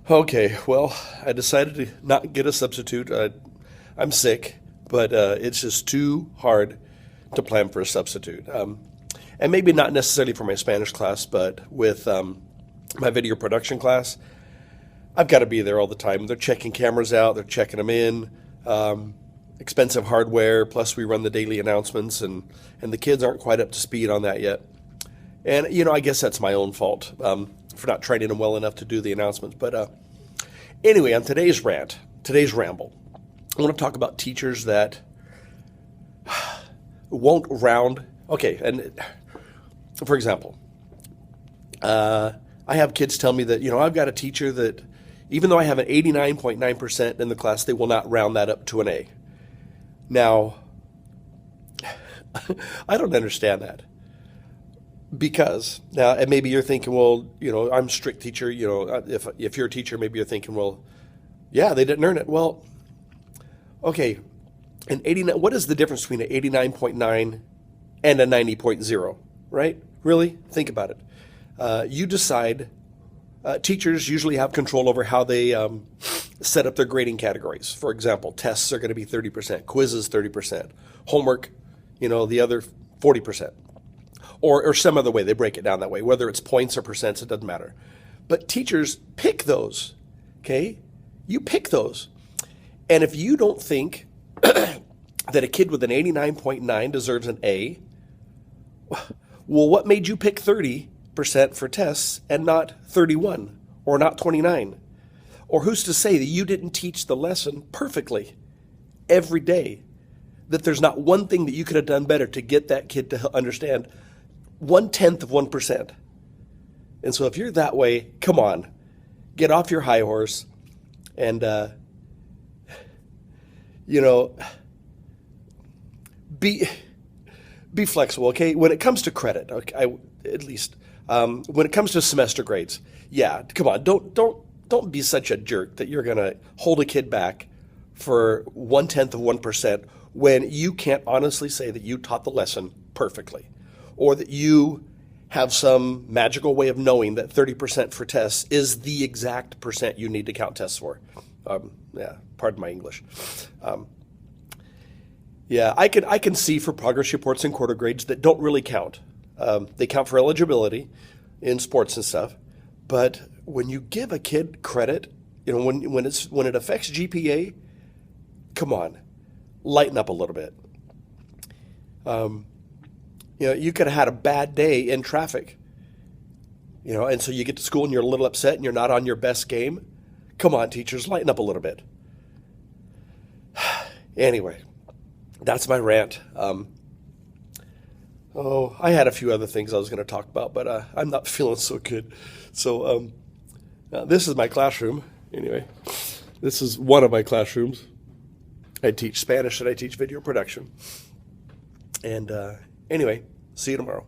Okay, well, I decided to not get a substitute. I'm sick, but it's just too hard to plan for a substitute. And maybe not necessarily for my Spanish class, but with my video production class, I've got to be there all the time. They're checking cameras out, they're checking them in, expensive hardware, plus we run the daily announcements, and the kids aren't quite up to speed on that yet. And, I guess that's my own fault for not training them well enough to do the announcements. But anyway, on today's ramble, I want to talk about teachers that won't round. Okay, and for example, I have kids tell me that, I've got a teacher that even though I have an 89.9% in the class, they will not round that up to an A. Now, I don't understand that. Because now, and maybe you're thinking, well, I'm a strict teacher. If you're a teacher, maybe you're thinking, well, yeah, they didn't earn it. Well, okay, an 89. What is the difference between an 89.9 and a 90.0? Right? Really, think about it. You decide. Teachers usually have control over how they set up their grading categories. For example, tests are going to be 30%, quizzes 30%, homework, the other 40%. Or some other way, they break it down that way. Whether it's points or percents, it doesn't matter. But teachers pick those, okay? You pick those. And if you don't think that a kid with an 89.9 deserves an A, well, what made you pick 30% for tests and not 31 or not 29? Or who's to say that you didn't teach the lesson perfectly every day? That there's not one thing that you could have done better to get that kid to understand 1/10 of 1%. And so if you're that way, come on, get off your high horse and, be flexible, okay? When it comes to credit, okay, at least when it comes to semester grades, yeah, come on, don't be such a jerk that you're gonna hold a kid back for 1/10 of 1% when you can't honestly say that you taught the lesson perfectly, or that you have some magical way of knowing that 30% for tests is the exact percent you need to count tests for. Yeah, pardon my English. Yeah, I can see for progress reports and quarter grades that don't really count. They count for eligibility in sports and stuff, but when you give a kid credit, when it affects GPA, come on, lighten up a little bit. You could have had a bad day in traffic, and so you get to school and you're a little upset and you're not on your best game. Come on, teachers, lighten up a little bit. Anyway, that's my rant. I had a few other things I was going to talk about, but I'm not feeling so good. So this is my classroom. Anyway, this is one of my classrooms. I teach Spanish and I teach video production. And anyway, see you tomorrow.